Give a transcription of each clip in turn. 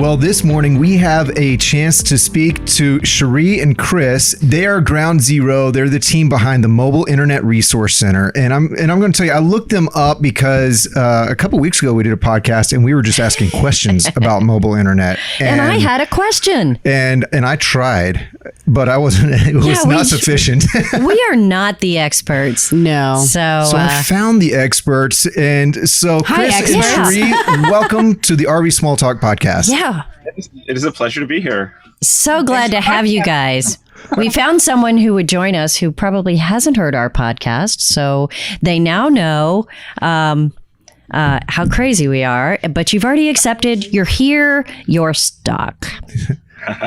Well, this morning we have a chance to speak to Cherie and Chris. They are Ground Zero. They're the team behind the Mobile Internet Resource Center. And I'm going to tell you, I looked them up because a couple weeks ago we did a podcast and we were just asking questions about mobile internet. And I had a question. And I tried, but I wasn't. It was not sufficient. We are not the experts. No. So I found the experts, and so Chris and Cherie, welcome to the RV Small Talk podcast. Yeah. It is a pleasure to be here. So glad to have you guys. We found someone who would join us who probably hasn't heard our podcast, so they now know how crazy we are. But you've already accepted. You're here. You're stuck.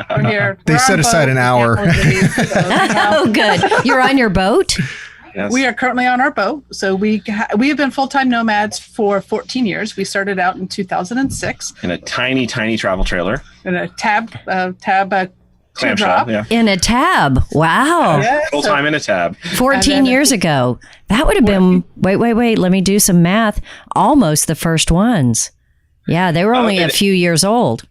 We're here. They set aside an hour. Oh, good. You're on your boat? Yes. We are currently on our boat. So we have been full-time nomads for 14 years. We started out in 2006. In a tiny travel trailer. In a tab clamshell, yeah. In a tab. Wow. Yeah, Full-time in a tab. 14 years ago. That would have been, wait. Let me do some math. Almost the first ones. Yeah, they were only a few years old.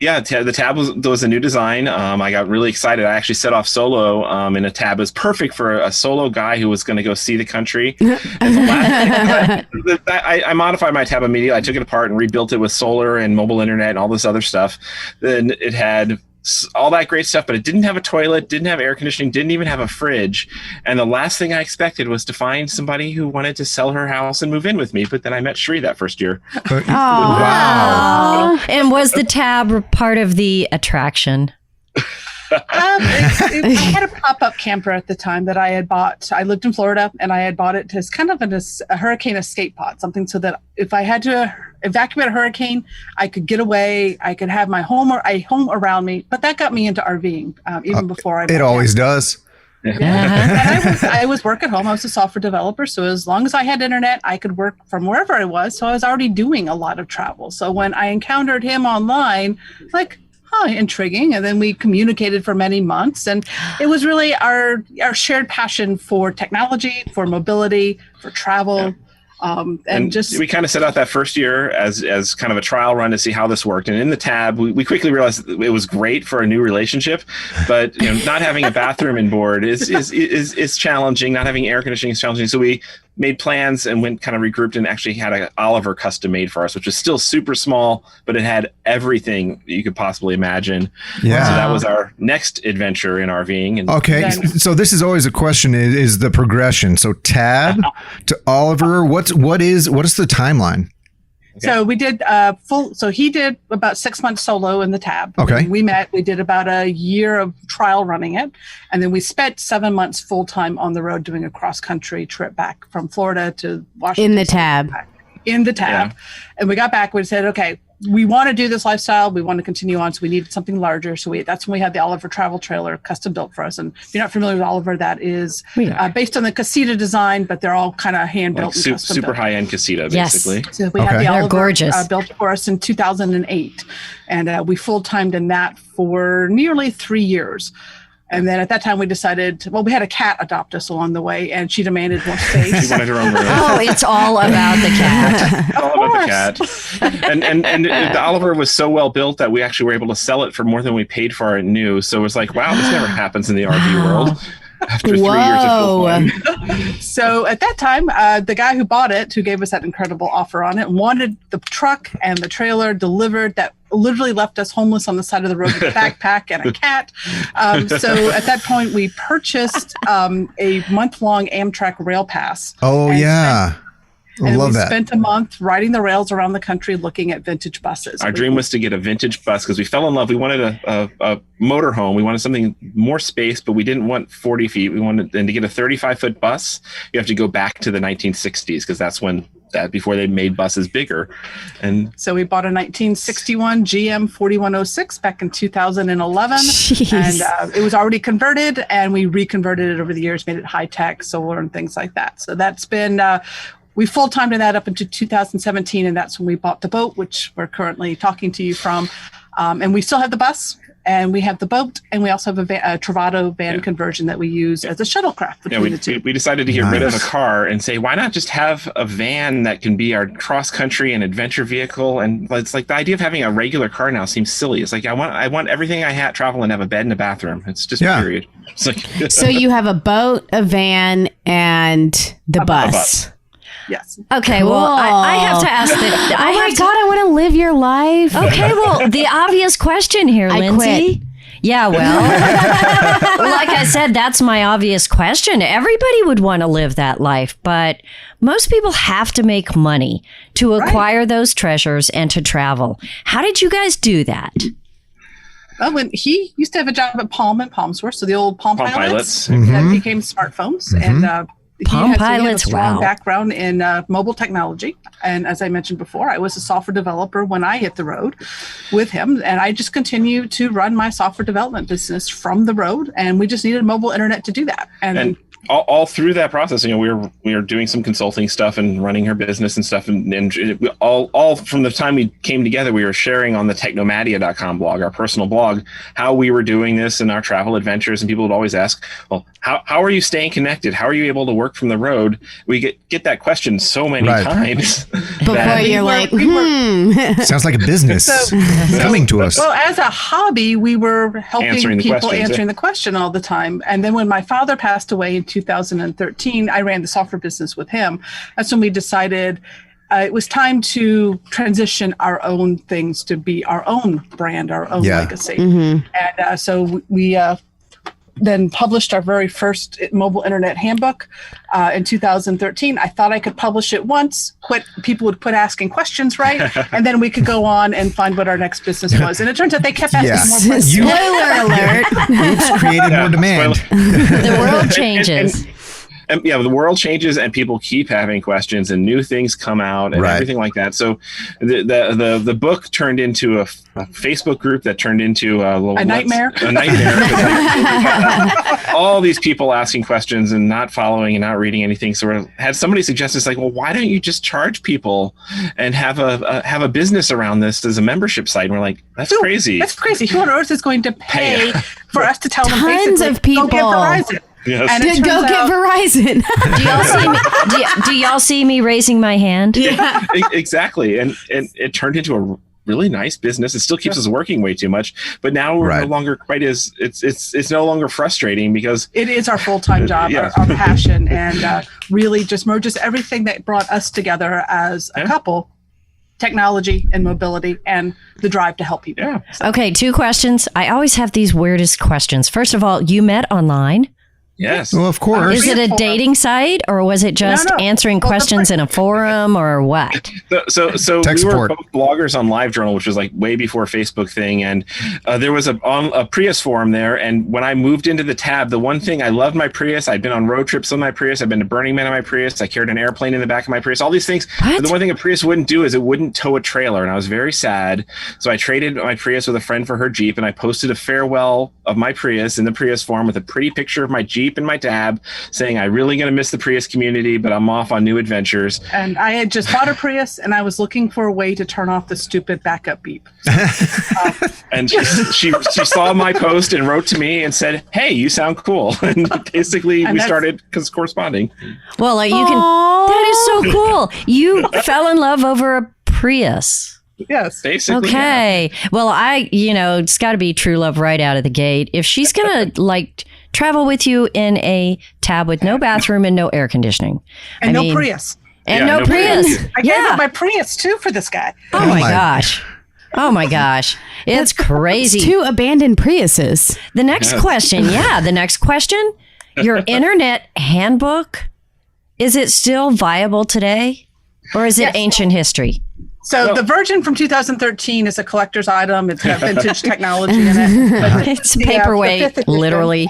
Yeah, the tab was a new design. I got really excited. I actually set off solo in a tab. It was perfect for a solo guy who was going to go see the country. I modified my tab immediately. I took it apart and rebuilt it with solar and mobile internet and all this other stuff. Then it had all that great stuff, but it didn't have a toilet, didn't have air conditioning, didn't even have a fridge. And the last thing I expected was to find somebody who wanted to sell her house and move in with me. But then I met Cherie that first year. Oh, wow. And was the tab part of the attraction? I had a pop-up camper at the time that I had bought. I lived in Florida, and I had bought it as kind of a hurricane escape pod, something so that if I had to evacuate a hurricane, I could get away. I could have my home or a home around me. But that got me into RVing even before I. It always does. Yeah. And I was work at home. I was a software developer, so as long as I had internet, I could work from wherever I was. So I was already doing a lot of travel. So when I encountered him online, like, intriguing. And then we communicated for many months. And it was really our shared passion for technology, for mobility, for travel. Yeah. And just we kind of set out that first year as kind of a trial run to see how this worked. And in the tab, we quickly realized that it was great for a new relationship, but not having a bathroom inboard is challenging. Not having air conditioning is challenging. So we made plans and went kind of regrouped and actually had an Oliver custom made for us, which was still super small, but it had everything you could possibly imagine. Yeah. So that was our next adventure in RVing. And okay. So this is always a question is the progression. So tab to Oliver, what is the timeline? Okay. So we did so he did about 6 months solo in the tab. Okay. We did about a year of trial running it. And then we spent 7 months full time on the road doing a cross country trip back from Florida to Washington. In the tab. Yeah. And we got back, we said, okay, we want to do this lifestyle. We want to continue on. So we needed something larger. So that's when we had the Oliver travel trailer custom built for us. And if you're not familiar with Oliver, that is based on the Casita design, but they're all kind of hand built. Like super high end Casita, basically. So we had the They're Oliver gorgeous. Built for us in 2008. And we full timed in that for nearly 3 years. And then at that time we decided, we had a cat adopt us along the way, and she demanded more space. She wanted her own room. Oh, it's all about the cat. It's all about the cat. And the Oliver was so well built that we actually were able to sell it for more than we paid for it new. So it was like, wow, this never happens in the RV world. After 3 years of full time. So at that time, the guy who bought it, who gave us that incredible offer on it, wanted the truck and the trailer delivered that literally left us homeless on the side of the road with a backpack and a cat. So at that point, we purchased a month-long Amtrak rail pass. Oh, yeah. And love we that. spent a month riding the rails around the country looking at vintage buses. Our dream was to get a vintage bus because we fell in love. We wanted a motorhome. We wanted something more space, but we didn't want 40 feet. We wanted, and to get a 35-foot bus, you have to go back to the 1960s because that's when before they made buses bigger. And so we bought a 1961 GM 4106 back in 2011. Jeez. And it was already converted, and we reconverted it over the years, made it high tech, solar, and things like that. So that's been we full-timed in that up into 2017, and that's when we bought the boat, which we're currently talking to you from. And we still have the bus. and we have the boat, and we also have a Travado van conversion that we use as a shuttlecraft between the two. We decided to get rid of a car and say, why not just have a van that can be our cross-country and adventure vehicle? And it's like the idea of having a regular car now seems silly. It's like I want everything I travel and have a bed and a bathroom. It's just period. It's like, so you have a boat, a van, and the bus. Yes. Okay, Cool. well, I have to ask that. Oh my God, I want to live your life. Okay, well, the obvious question here, I Lindsay. quit. Yeah, well, like I said, that's my obvious question. Everybody would want to live that life, but most people have to make money to acquire those treasures and to travel. How did you guys do that? Well, when he used to have a job at Palm and Palm Source, so the old Palm Pilots Mm-hmm. that became smartphones, and Palm he Pilots, has a strong wow. background in mobile technology. And as I mentioned before, I was a software developer when I hit the road with him, and I just continue to run my software development business from the road. And we just needed mobile internet to do that. and all through that process, we were doing some consulting stuff and running her business and stuff, and all from the time we came together, we were sharing on the technomadia.com blog, our personal blog, how we were doing this and our travel adventures. And people would always ask, well, how are you staying connected? How are you able to work from the road? We get that question so many times. Before you're like, Sounds like a business coming to us. Well, as a hobby, we were helping Answering the people questions, answering the question all the time. And then when my father passed away in 2013, I ran the software business with him. That's when we decided it was time to transition our own things to be our own brand, our own legacy. And so we then published our very first mobile internet handbook in 2013. I thought I could publish it once, people would quit asking questions, right? And then we could go on and find what our next business was. And it turns out they kept asking more questions. spoiler alert. Oops, created more demand. The world changes. And the world changes and people keep having questions and new things come out and everything like that. So the book turned into a Facebook group that turned into a nightmare. A nightmare. All these people asking questions and not following and not reading anything. So I had somebody suggest it's like, well, why don't you just charge people and have a business around this as a membership site? And we're like, that's crazy. That's crazy. Who on earth is going to pay for us to tell them Tons basically, of people. go get Verizon? Yes. And it To go turns get out- Verizon. Do y'all see me raising my hand? Exactly. And it turned into a really nice business. It still keeps us working way too much, but now we're no longer quite as it's no longer frustrating because it is our full-time job, our passion, and really just merges everything that brought us together as a couple: technology and mobility and the drive to help people. Yeah. Okay, 2 questions. I always have these weirdest questions. First of all, you met online. Yes. Well, of course. Is it a dating site or was it just No. answering questions in a forum or what? So Tech we were support. both bloggers on LiveJournal, which was like way before Facebook thing, and there was a Prius forum there. And when I moved into the tab, the one thing I loved my Prius. I'd been on road trips on my Prius. I've been to Burning Man on my Prius. I carried an airplane in the back of my Prius. All these things. What? But the one thing a Prius wouldn't do is it wouldn't tow a trailer, and I was very sad. So I traded my Prius with a friend for her Jeep, and I posted a farewell of my Prius in the Prius forum with a pretty picture of my Jeep and my tab, saying I'm really going to miss the Prius community, but I'm off on new adventures. And I had just bought a Prius, and I was looking for a way to turn off the stupid backup beep. And she saw my post and wrote to me and said, "Hey, you sound cool." And basically, we started corresponding. Well, you can. That is so cool. You fell in love over a Prius. Yes. Basically, Okay. Well, it's got to be true love right out of the gate. If she's going to travel with you in a tab with no bathroom and no air conditioning. And no Prius. And Yeah, no no Prius. Prius. I gave up my Prius too for this guy. Oh my my- gosh. Oh my gosh. It's crazy. 2 abandoned Priuses. The next question. Yeah. The next question. Your internet handbook, is it still viable today? Or is it Yes. ancient history? So the version from 2013 is a collector's item. It's got vintage technology in it. But It's the paperweight, fifth edition, literally.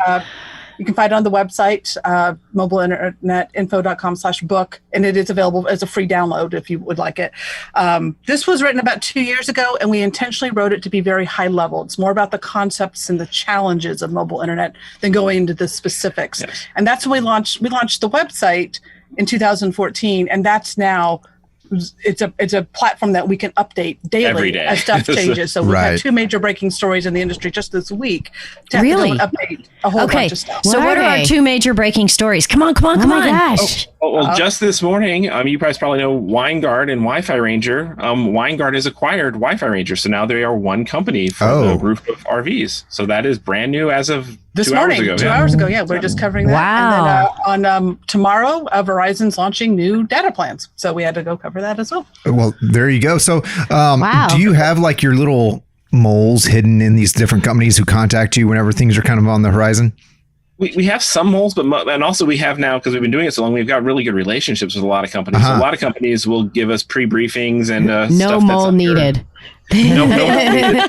You can find it on the website, mobileinternetinfo.com/book, and it is available as a free download if you would like it. This was written about 2 years ago, and we intentionally wrote it to be very high level. It's more about the concepts and the challenges of mobile internet than going into the specifics. Yes. And that's when we launched the website in 2014, and that's now it's a platform that we can update daily Every day. as stuff changes. So we've Right. had 2 major breaking stories in the industry just this week. To have to Really? go and update a whole Okay, bunch of stuff. so What what are are our they? 2 major breaking stories? Come on. Oh my gosh. Well, just this morning, you guys probably know WineGuard and Wi-Fi Ranger. WineGuard has acquired Wi-Fi Ranger, so now they are one company for the roof RVs. So that is brand new as of This 2 morning, hours ago. 2 yeah. hours ago, yeah, we're just covering that. Wow. And then on tomorrow, Verizon's launching new data plans, so we had to go cover that as well. Well, there you go. So, Wow. do you have like your little moles hidden in these different companies who contact you whenever things are kind of on the horizon? We have some moles, and also we have now, because we've been doing it so long, we've got really good relationships with a lot of companies. So a lot of companies will give us pre-briefings and No stuff mole that's needed. No.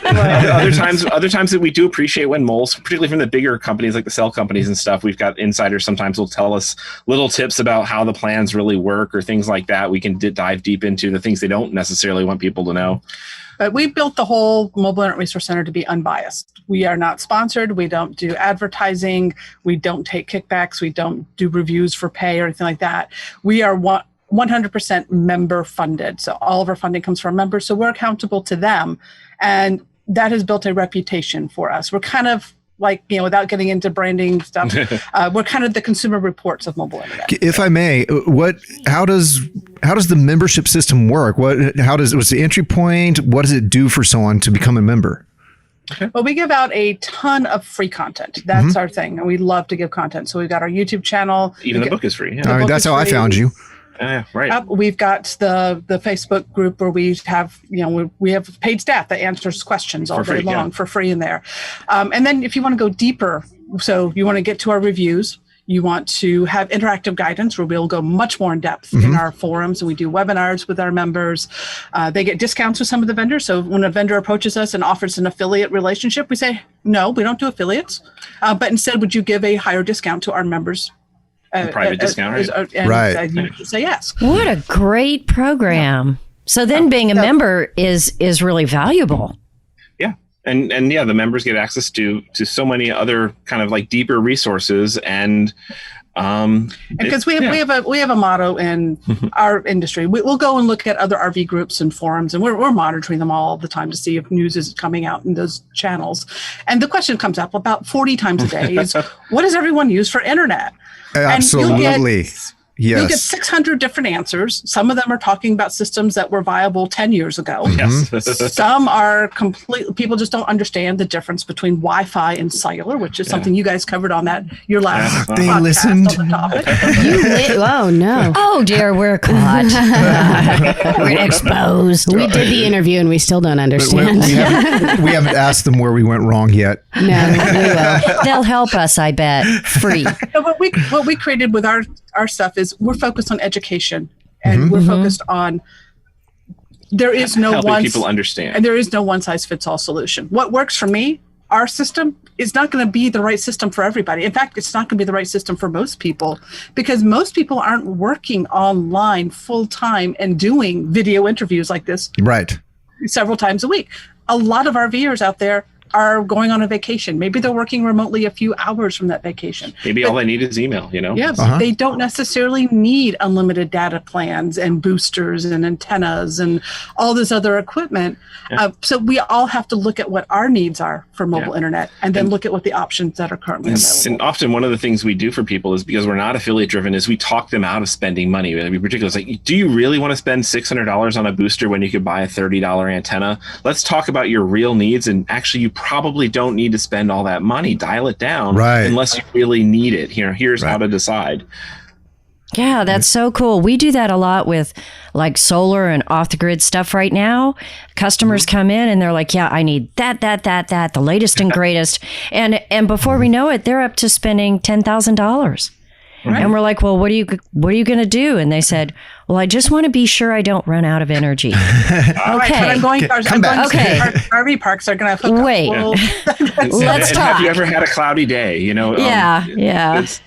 Other times that we do appreciate when moles, particularly from the bigger companies like the cell companies and stuff, we've got insiders sometimes will tell us little tips about how the plans really work or things like that. We can dive deep into the things they don't necessarily want people to know. But we built the whole Mobile Internet Resource Center to be unbiased. We are not sponsored. We don't do advertising. We don't take kickbacks. We don't do reviews for pay or anything like that. We are 100% member funded. So all of our funding comes from members. So we're accountable to them. And that has built a reputation for us. We're kind of like, without getting into branding stuff, we're kind of the Consumer Reports of mobile internet. If I may, how does the membership system work? What's the entry point? What does it do for someone to become a member? Well, we give out a ton of free content. That's our thing. And we love to give content. So we've got our YouTube channel. Even the book is free. Yeah. I mean, that's how I found you. Right. We've got the Facebook group where we have, we have paid staff that answers questions all day long for free in there. And then if you want to go deeper, so you want to get to our reviews, you want to have interactive guidance where we'll go much more in depth in our forums, and we do webinars with our members. They get discounts with some of the vendors. So when a vendor approaches us and offers an affiliate relationship, we say, no, we don't do affiliates. But instead, would you give a higher discount to our members? Private discount, right? Right. You say yes. What a great program. So then being a member is really valuable. Yeah. And yeah, the members get access to so many other kind of like deeper resources and because we have a motto in our industry. We'll go and look at other RV groups and forums, and we're monitoring them all the time to see if news is coming out in those channels. And the question comes up about 40 times a day is, what does everyone use for internet? Absolutely. You'll get Yes. 600 different answers. Some of them are talking about systems that were viable 10 years ago. yes. Some are people just don't understand the difference between Wi-Fi and cellular, which is something you guys covered on your last They podcast listened. on the topic. Oh, no. Oh dear, we're caught. We're exposed. We did the interview and we still don't But understand. we haven't asked them where we went wrong yet. No, we will. They'll help us, I bet. Free. So what we created with our stuff is we're focused on education, and we're focused on there is no Helping people understand. and there is no one size fits all solution. What works for me, our system, is not going to be the right system for everybody. In fact, it's not going to be the right system for most people because most people aren't working online full time and doing video interviews like this Right. several times a week. A lot of RVers out there are going on a vacation. Maybe they're working remotely a few hours from that vacation. Maybe all I need is email, Yeah, they don't necessarily need unlimited data plans and boosters and antennas and all this other equipment. So we all have to look at what our needs are for mobile internet and then look at what the options that are currently available. And often one of the things we do for people is because we're not affiliate driven is we talk them out of spending money. I mean, particularly, it's like, do you really want to spend $600 on a booster when you could buy a $30 antenna? Let's talk about your real needs. And actually, you probably don't need to spend all that money. Dial it down unless you really need it. Here's how to decide. Yeah, that's so cool. We do that a lot with like solar and off the grid stuff right now. Customers come in and they're like, yeah, I need that, the latest and greatest. And before we know it, they're up to spending $10,000. Right. And we're like, well, what are you going to do? And they said, well, I just want to be sure I don't run out of energy. Okay. Right, Okay. RV parks are going to hook Wait. up. Let's talk. Have you ever had a cloudy day? Yeah.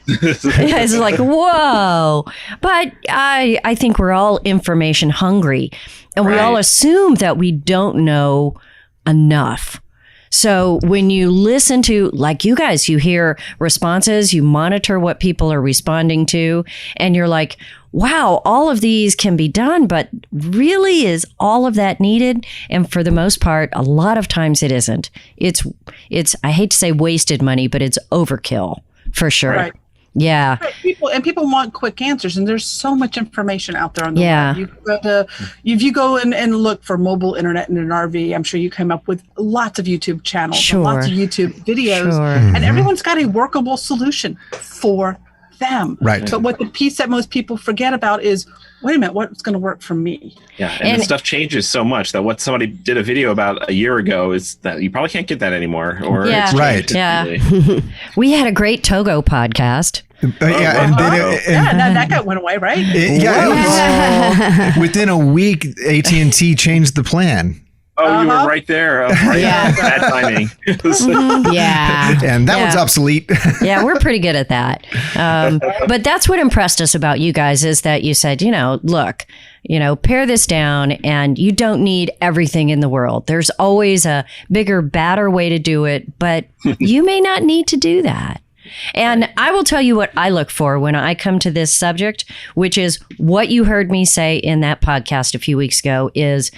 It's like, whoa. But I think we're all information hungry, and we all assume that we don't know enough. So when you listen to, like you guys, you hear responses, you monitor what people are responding to, and you're like, wow, all of these can be done, but really is all of that needed? And for the most part, a lot of times it isn't. It's I hate to say wasted money, but it's overkill for sure. Right. Yeah. People want quick answers, and there's so much information out there on the Yeah. web. If you go and look for mobile internet in an RV, I'm sure you come up with lots of YouTube channels, and lots of YouTube videos, Sure. and everyone's got a workable solution for them. Right. But what the piece that most people forget about is, wait a minute, what's going to work for me? Yeah, and the stuff changes so much that what somebody did a video about a year ago is that you probably can't get that anymore. Or Yeah. it's Right. changed Yeah. completely. We had a great Togo podcast. Yeah, and then That went away, right? within a week, AT&T changed the plan. Oh, you were right there. Yeah. Bad timing. Yeah. And that one's Yeah. obsolete. Yeah, we're pretty good at that. But that's what impressed us about you guys is that you said, look, pare this down, and you don't need everything in the world. There's always a bigger, badder way to do it, but you may not need to do that. And I will tell you what I look for when I come to this subject, which is what you heard me say in that podcast a few weeks ago is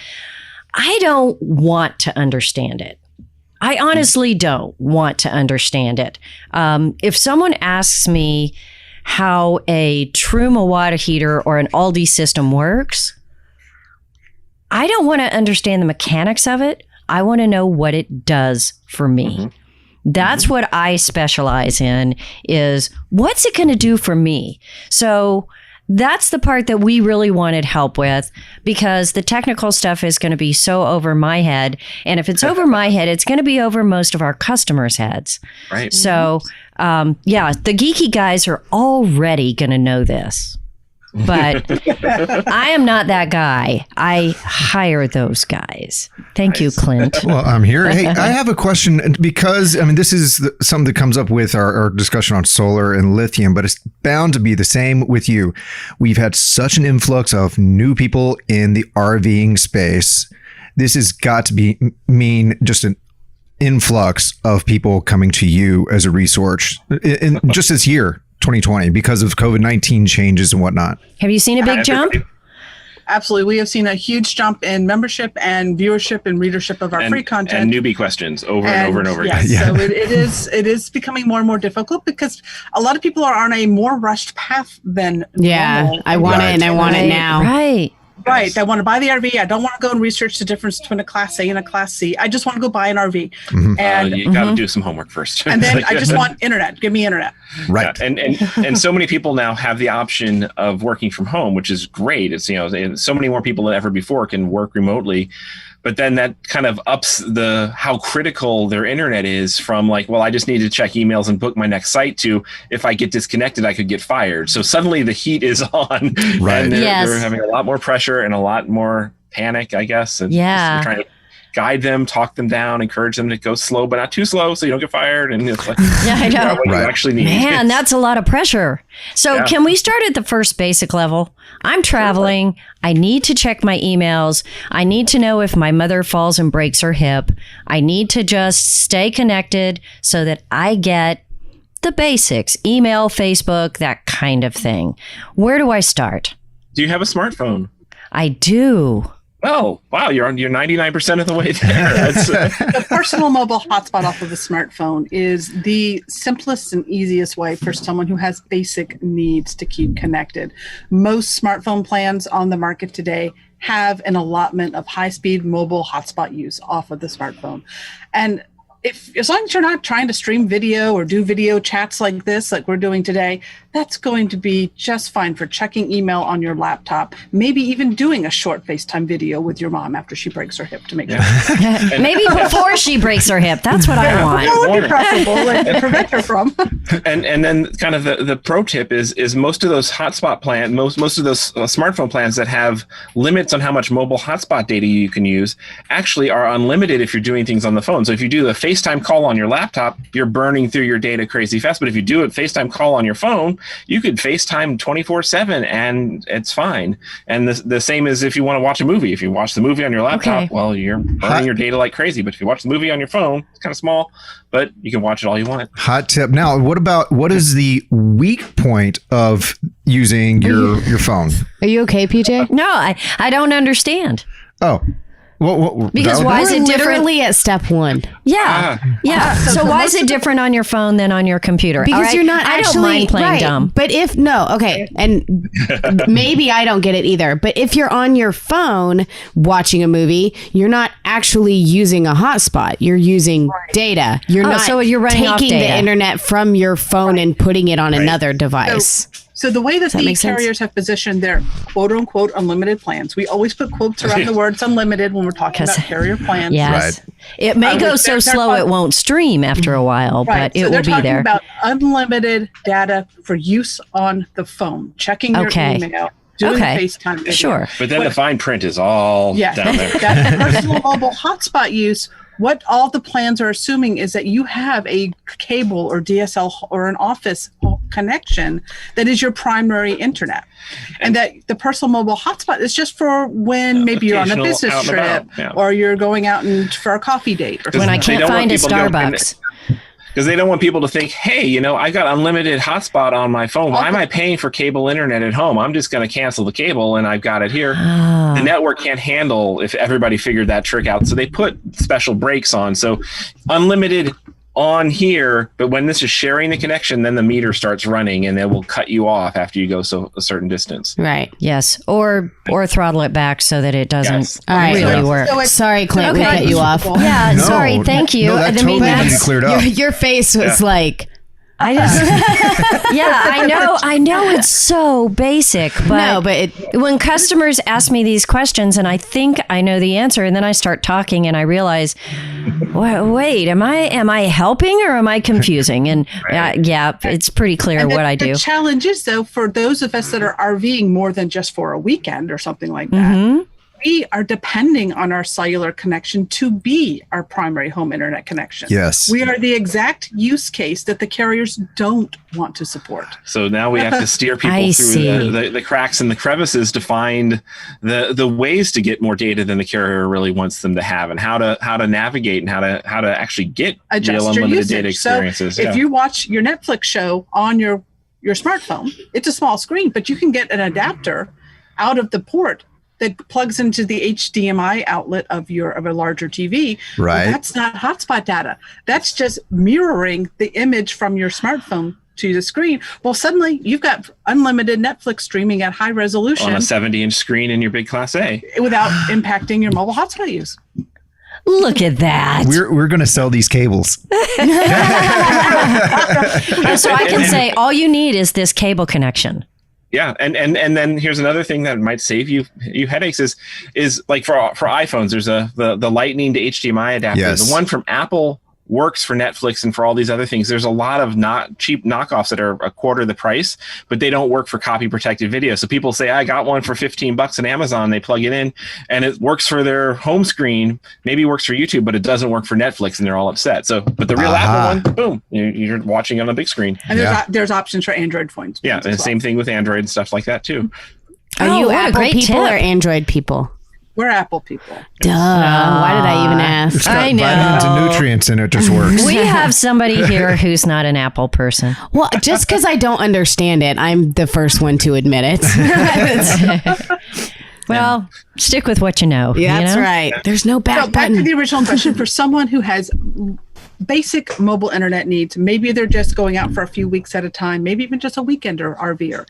I don't want to understand it. I honestly don't want to understand it. If someone asks me how a Truma water heater or an Aldi system works, I don't want to understand the mechanics of it. I want to know what it does for me. That's what I specialize in is what's it going to do for me? So that's the part that we really wanted help with because the technical stuff is going to be so over my head. And if it's over my head, it's going to be over most of our customers' heads. Right. So, the geeky guys are already going to know this. But I am not that guy. I hire those guys. Thank you, Clint. Well, I'm here. Hey, I have a question because, this is something that comes up with our discussion on solar and lithium, but it's bound to be the same with you. We've had such an influx of new people in the RVing space. This has got to mean just an influx of people coming to you as a resource in just this year. 2020 because of COVID-19 changes and whatnot. Have you seen a big jump? Absolutely. We have seen a huge jump in membership and viewership and readership of our free content. And newbie questions over and over and over again. So it is becoming more and more difficult because a lot of people are on a more rushed path than normal. I want it and I want it now. Right. Right. I want to buy the RV. I don't want to go and research the difference between a Class A and a Class C. I just want to go buy an RV. And you got to do some homework first. and then I just want internet. Give me internet. Right. Yeah, and so many people now have the option of working from home, which is great. It's so many more people than ever before can work remotely. But then that kind of ups how critical their internet is from like, well, I just need to check emails and book my next site to if I get disconnected, I could get fired. So suddenly the heat is on. Right. And Yes. they're having a lot more pressure and a lot more panic, I guess. And Yeah. we're trying to guide them, talk them down, encourage them to go slow, but not too slow so you don't get fired. And it's like, Yeah, I know. what you actually need. Man, that's a lot of pressure. So Yeah. can we start at the first basic level? I'm traveling. I need to check my emails. I need to know if my mother falls and breaks her hip. I need to just stay connected so that I get the basics, email, Facebook, that kind of thing. Where do I start? Do you have a smartphone? I do. Oh, wow. You're 99% of the way there. That's, The personal mobile hotspot off of a smartphone is the simplest and easiest way for someone who has basic needs to keep connected. Most smartphone plans on the market today have an allotment of high-speed mobile hotspot use off of the smartphone. And as long as you're not trying to stream video or do video chats like this, like we're doing today, that's going to be just fine for checking email on your laptop, maybe even doing a short FaceTime video with your mom after she breaks her hip to make sure. Maybe before she breaks her hip. That's what I want. That would be preferable and prevent her from. and then kind of the pro tip is most of those hotspot plans, most of those smartphone plans that have limits on how much mobile hotspot data you can use actually are unlimited if you're doing things on the phone. So if you do the FaceTime FaceTime call on your laptop, you're burning through your data crazy fast. But if you do a FaceTime call on your phone, you could FaceTime 24/7 and it's fine. And the same as if you want to watch a movie. If you watch the movie on your laptop, well, you're burning your data like crazy. But if you watch the movie on your phone, it's kind of small, but you can watch it all you want. Hot tip. Now, what is the weak point of using your phone? Are you okay, PJ? No, I don't understand. Oh. Because why is We're it different? literally at step 1. Yeah. So why is it different on your phone than on your computer? Because All right? you're not I actually don't mind playing right. dumb. But and maybe I don't get it either. But if you're on your phone watching a movie, you're not actually using a hotspot. You're using data. You're not so you're running off taking the data. internet from your phone and putting it on another device. So the way that the make sense? carriers have positioned their quote unquote unlimited plans, we always put quotes around the words unlimited when we're talking about carrier plans. Yes. It may go so they're slow it won't stream after a while, Right. but it so will they're be talking there. about unlimited data for use on the phone, checking your email, doing FaceTime video. Sure. But then the fine print is all down there. That personal mobile hotspot use, what all the plans are assuming is that you have a cable or DSL or an office connection that is your primary internet. And that the personal mobile hotspot is just for when maybe you're on a Occasional business out and trip about, or you're going out for a coffee date. Or When I something. can't find a Starbucks. Because they don't want people to think, hey, I got unlimited hotspot on my phone. Why am I paying for cable internet at home? I'm just going to cancel the cable and I've got it here. The network can't handle if everybody figured that trick out. So they put special breaks on. So unlimited on here, but when this is sharing the connection, then the meter starts running and it will cut you off after you go a certain distance. Right. Yes. Or throttle it back so that it doesn't All right. really work. So it's- Sorry, Clint, we Okay. cut you off. Yeah, No, sorry. Thank you. No, that totally needs to be cleared up. Your face was like, I just, I know it's so basic, but, when customers ask me these questions and I think I know the answer, and then I start talking and I realize, wait, am I helping or am I confusing? And it's pretty clear And what I do. The challenge is, though, for those of us that are RVing more than just for a weekend or something like that, we are depending on our cellular connection to be our primary home internet connection. Yes. We are the exact use case that the carriers don't want to support. So now we have to steer people I through see. the cracks and the crevices to find the ways to get more data than the carrier really wants them to have, and how to navigate and how to actually get Adjust real your unlimited usage. data experiences. So if you watch your Netflix show on your smartphone, it's a small screen, but you can get an adapter out of the port that plugs into the HDMI outlet of a larger TV. Right. Well, that's not hotspot data. That's just mirroring the image from your smartphone to the screen. Well, suddenly you've got unlimited Netflix streaming at high resolution on a 70-inch screen in your big Class A without impacting your mobile hotspot use. Look at that. We're going to sell these cables. So I can say all you need is this cable connection. Yeah, and then here's another thing that might save you headaches is like for iPhones, there's the Lightning to HDMI adapter. Yes. The one from Apple works for Netflix and for all these other things. There's a lot of not cheap knockoffs that are a quarter the price, but they don't work for copy protected video. So people say, I got one for $15 on Amazon. They plug it in and it works for their home screen, maybe works for YouTube, but it doesn't work for Netflix, and they're all upset. So, but the real Apple one, boom, you're watching on a big screen. And there's options for Android phones. Yeah, and as well. same thing with Android and stuff like that too. Are you what a Apple great people tip. or Android people? We're Apple people. Duh. Why did I even ask? It's got I know. vitamins and nutrients and it just works. We have somebody here who's not an Apple person. Well, just because I don't understand it, I'm the first one to admit it. Well, stick with what you know. Yeah, that's you know? right. There's no So back back to button. the original question, for someone who has basic mobile internet needs, maybe they're just going out for a few weeks at a time, maybe even just a weekend or RVer.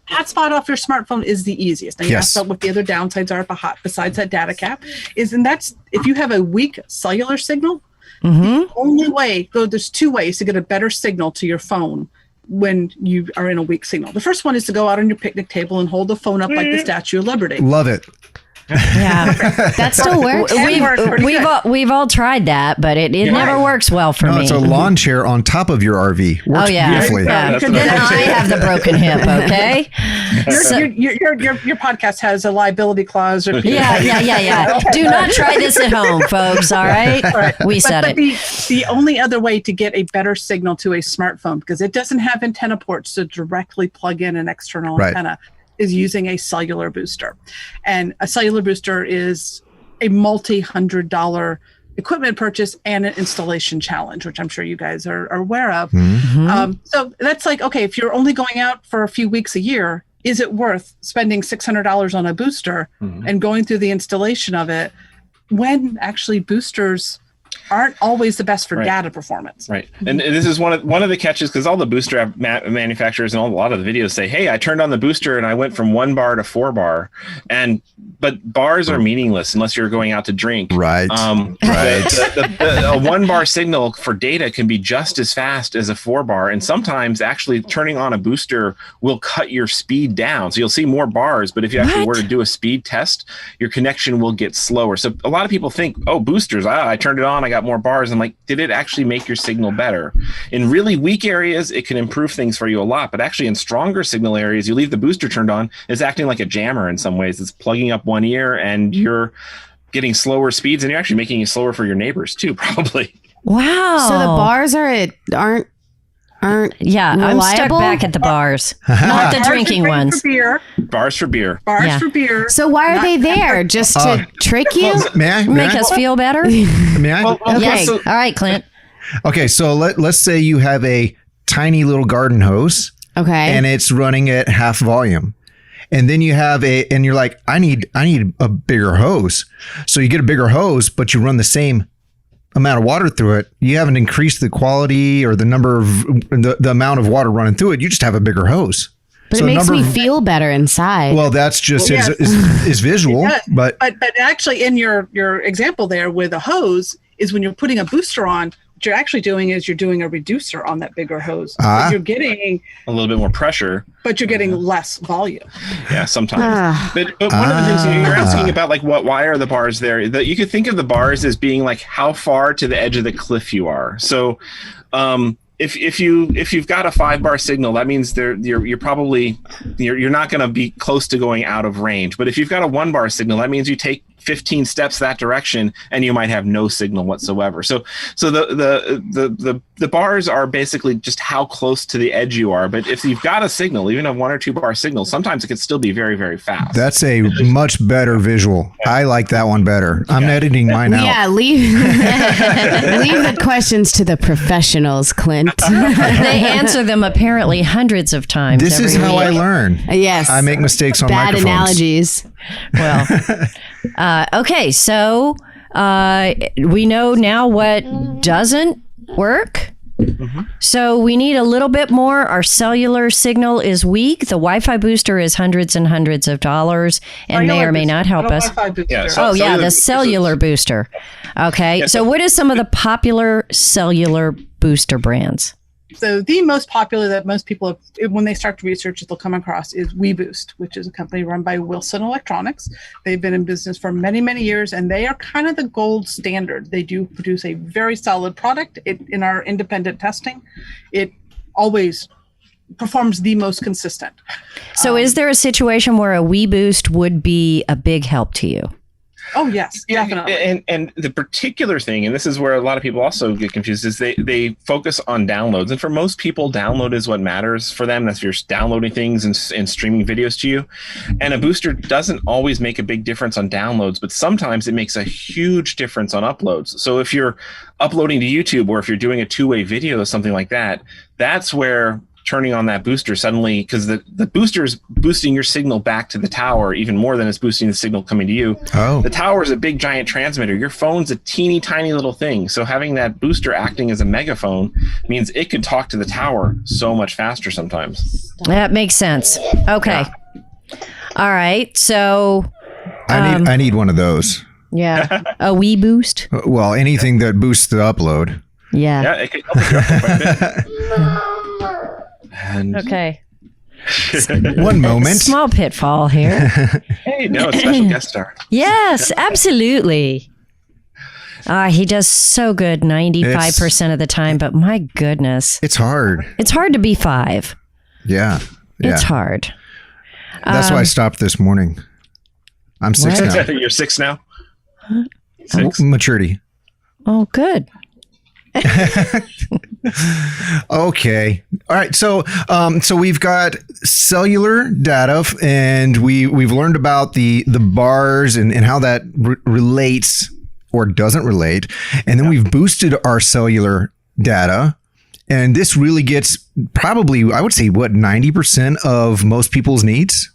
Hotspot off your smartphone is the easiest. Now you Yes. asked about what the other downsides are besides that data cap, and that's if you have a weak cellular signal. The only way, there's two ways to get a better signal to your phone when you are in a weak signal. The first one is to go out on your picnic table and hold the phone up like the Statue of Liberty. Love it. Yeah. That still works. It works pretty good. We've all tried that, but it never works well for No, me. it's a lawn chair on top of your RV. Works Oh yeah, beautifully. yeah. That's Then what I'm I saying. have the broken hip. Okay. So- Your podcast has a liability clause. Or yeah. Do not try this at home, folks. All right. We said but it. the only other way to get a better signal to a smartphone, because it doesn't have antenna ports to directly plug in an external Right. antenna, is using a cellular booster. And a cellular booster is a multi-$100 equipment purchase and an installation challenge, which I'm sure you guys are aware of. So that's like, okay, if you're only going out for a few weeks a year, is it worth spending $600 on a booster and going through the installation of it when actually boosters aren't always the best for Right. data performance? Right, and this is one of the catches, because all the booster manufacturers and a lot of the videos say, "Hey, I turned on the booster and I went from 1 bar to 4 bar," but bars are meaningless unless you're going out to drink. Right. A 1 bar signal for data can be just as fast as a 4 bar, and sometimes actually turning on a booster will cut your speed down. So you'll see more bars, but if you actually were to do a speed test, your connection will get slower. So a lot of people think, "Oh, boosters! I turned it on, I got more bars." I'm like, did it actually make your signal better? In really weak areas, it can improve things for you a lot, but actually in stronger signal areas, you leave the booster turned on, it's acting like a jammer in some ways. It's plugging up one ear and you're getting slower speeds, and you're actually making it slower for your neighbors too, probably. Wow. So the bars aren't Yeah, I'm stuck reliable? back at the bars, not the Bars are drinking great ones. For beer. Bars for beer. Bars Yeah. for beer. So why are they there? Just to trick you? May I? Make us feel better. May I? Okay. so- All right, Clint. Okay, so let's say you have a tiny little garden hose Okay. and it's running at half volume. And then you have and you're like, I need a bigger hose. So you get a bigger hose, but you run the same amount of water through it. You haven't increased the quality or the number of the amount of water running through it. You just have a bigger hose. but So it makes number me of- feel better inside. Well, that's just Well, is visual, It does. but but actually in your example there with a hose is when you're putting a booster on, what you're actually doing is you're doing a reducer on that bigger hose. But you're getting A little bit more pressure. less volume. Yeah, sometimes. But one of the things you're asking about, like, why are the bars there? That you could think of the bars as being like how far to the edge of the cliff you are. So, if you've got a 5 bar signal, that means you're probably not going to be close to going out of range. But if you've got a 1 bar signal, that means you take 15 steps that direction and you might have no signal whatsoever. So the bars are basically just how close to the edge you are. But if you've got a signal, even a 1 or 2 bar signal, sometimes it could still be very, very fast. that's a much better visual. I like that one better. I'm editing mine out. yeah, leave the questions to the professionals, Clint. They answer them apparently hundreds of times. This is every how I week. learn. Yes. I make mistakes on Bad microphones. analogies. Well, okay, so we know now what doesn't work. So we need a little bit more. Our cellular signal is weak. The Wi-Fi booster is hundreds and hundreds of dollars and may or may not help us. Yeah, so- Oh yeah, cellular the cellular booster. Okay, so what is some of the popular cellular booster brands? So the most popular that most people, when they start to research it, they'll come across is WeBoost, which is a company run by Wilson Electronics. They've been in business for many, many years, and they are kind of the gold standard. They do produce a very solid product. In our independent testing, it always performs the most consistent. So is there a situation where a WeBoost would be a big help to you? Oh yes, definitely. And the particular thing, and this is where a lot of people also get confused, is they focus on downloads. And for most people, download is what matters for them. That's if you're downloading things and streaming videos to you. And a booster doesn't always make a big difference on downloads, but sometimes it makes a huge difference on uploads. So if you're uploading to YouTube, or if you're doing a 2-way video or something like that, that's where turning on that booster suddenly, because the booster is boosting your signal back to the tower even more than it's boosting the signal coming to you. Oh. The tower is a big giant transmitter. Your phone's a teeny tiny little thing. So having that booster acting as a megaphone means it could talk to the tower so much faster sometimes. That makes sense. Okay. All right. So I need one of those. yeah, a WeBoost. Well, anything that boosts the upload. Yeah. Yeah, it could help you out quite a bit. And Okay. One moment. Small pitfall here. Hey, no, it's special guest star. Yes, absolutely. He does so good 95% of the time, but my goodness, It's hard. it's hard to be 5. Yeah. It's hard. That's why I stopped this morning. I'm 6 now. You're 6 now? 6? Maturity. Oh, good. Okay. All right. So we've got cellular data, and we've learned about the bars and how that relates or doesn't relate, and then we've boosted our cellular data, and this really gets probably, I would say, 90% of most people's needs.